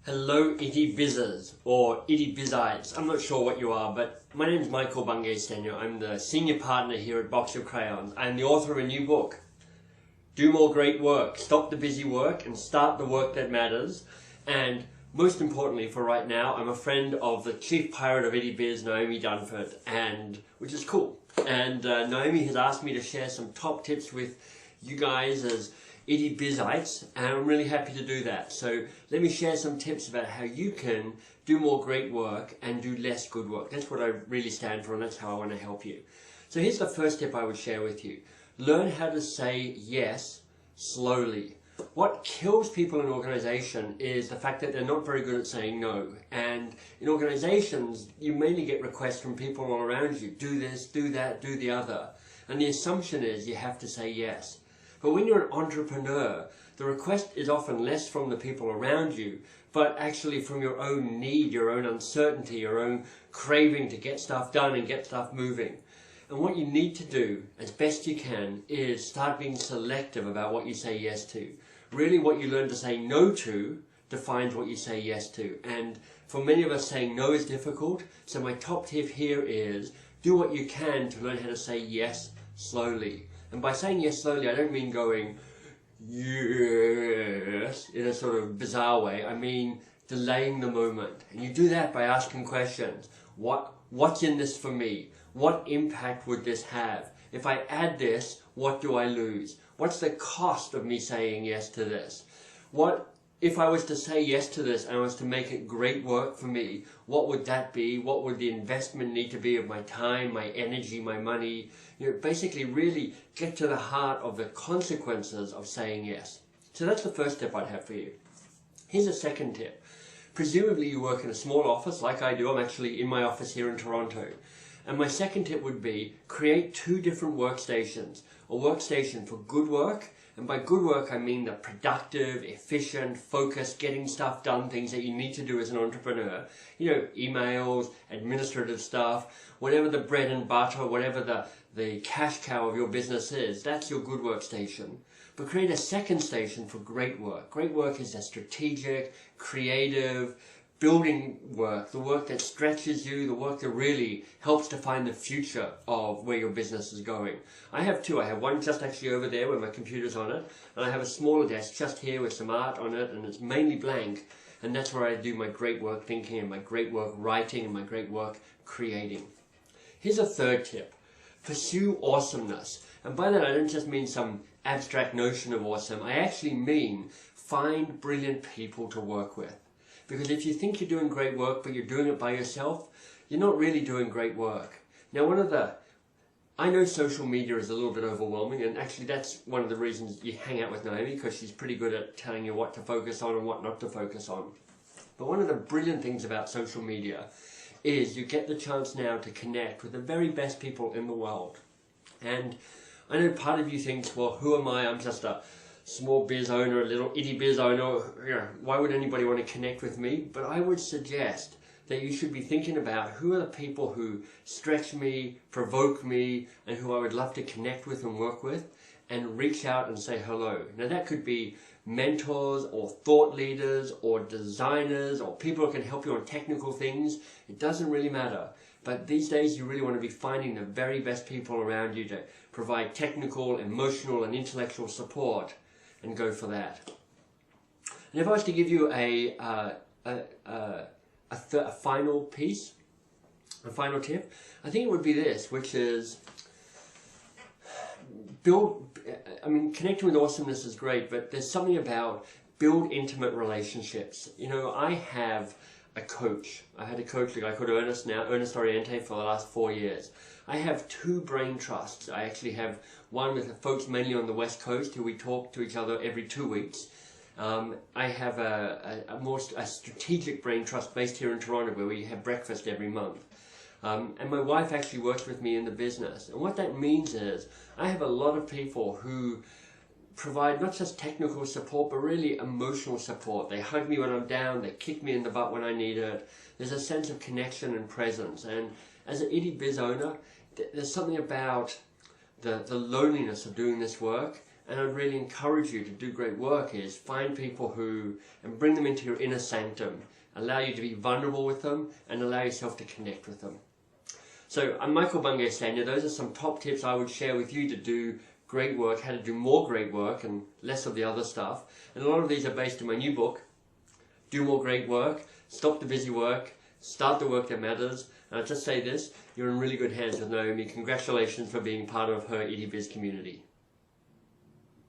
Hello IttyBizzers or IttyBizites. I'm not sure what you are, but my name is Michael Bungay Stanier. I'm the senior partner here at Box of Crayons. I'm the author of a new book, Do More Great Work, Stop the Busy Work and Start the Work That Matters. And most importantly for right now, I'm a friend of the chief pirate of IttyBiz, Naomi Dunford, which is cool. And Naomi has asked me to share some top tips with you guys as IttyBizites, and I'm really happy to do that. So let me share some tips about how you can do more great work and do less good work. That's what I really stand for, and that's how I want to help you. So here's the first tip I would share with you. Learn how to say yes slowly. What kills people in an organization is the fact that they're not very good at saying no. And in organizations, you mainly get requests from people all around you. Do this, do that, do the other. And the assumption is you have to say yes. But when you're an entrepreneur, the request is often less from the people around you, but actually from your own need, your own uncertainty, your own craving to get stuff done and get stuff moving. And what you need to do, as best you can, is start being selective about what you say yes to. Really what you learn to say no to defines what you say yes to. And for many of us, saying no is difficult. So my top tip here is do what you can to learn how to say yes slowly. And by saying yes slowly, I don't mean going yes in a sort of bizarre way. I mean delaying the moment. And you do that by asking questions. What's in this for me? What impact would this have? If I add this, what do I lose? What's the cost of me saying yes to this? If I was to say yes to this and I was to make it great work for me, what would that be? What would the investment need to be of my time, my energy, my money? Basically really get to the heart of the consequences of saying yes. So that's the first tip I'd have for you. Here's a second tip. Presumably you work in a small office like I do. I'm actually in my office here in Toronto. And my second tip would be create two different workstations. A workstation for good work, and by good work I mean the productive, efficient, focused, getting stuff done, things that you need to do as an entrepreneur. Emails, administrative stuff, whatever the bread and butter, whatever the cash cow of your business is, that's your good workstation. But create a second station for great work. Great work is the strategic, creative, building work, the work that stretches you, the work that really helps define the future of where your business is going. I have two. I have one just actually over there where my computer's on it, and I have a smaller desk just here with some art on it, and it's mainly blank, and that's where I do my great work thinking and my great work writing and my great work creating. Here's a third tip. Pursue awesomeness. And by that I don't just mean some abstract notion of awesome, I actually mean find brilliant people to work with. Because if you think you're doing great work, but you're doing it by yourself, you're not really doing great work. Now, I know social media is a little bit overwhelming, and actually that's one of the reasons you hang out with Naomi, because she's pretty good at telling you what to focus on and what not to focus on. But one of the brilliant things about social media is you get the chance now to connect with the very best people in the world. And I know part of you thinks, well, who am I? I'm just a small biz owner, a little IttyBiz owner, why would anybody want to connect with me? But I would suggest that you should be thinking about who are the people who stretch me, provoke me, and who I would love to connect with and work with, and reach out and say hello. Now that could be mentors or thought leaders or designers or people who can help you on technical things. It doesn't really matter. But these days you really want to be finding the very best people around you to provide technical, emotional, and intellectual support, and go for that. And if I was to give you a final piece, a final tip, I think it would be this, which is connecting with awesomeness is great, but there's something about build intimate relationships. I have a coach. I had a coach, a guy called Ernest Oriente, for the last 4 years. I have two brain trusts. I actually have one with the folks mainly on the West Coast who we talk to each other every 2 weeks. I have a strategic brain trust based here in Toronto where we have breakfast every month. And my wife actually works with me in the business. And what that means is I have a lot of people who provide not just technical support, but really emotional support. They hug me when I'm down, they kick me in the butt when I need it. There's a sense of connection and presence. And as an IttyBiz owner, there's something about the loneliness of doing this work and I'd really encourage you to do great work, is find people and bring them into your inner sanctum, allow you to be vulnerable with them, and allow yourself to connect with them. So I'm Michael Bungay Stanier. Those are some top tips I would share with you to do great work, how to do more great work and less of the other stuff. And a lot of these are based in my new book, Do More Great Work, Stop the Busy Work, Start the Work That Matters. And I'll just say this, you're in really good hands with Naomi. Congratulations for being part of her IttyBiz community.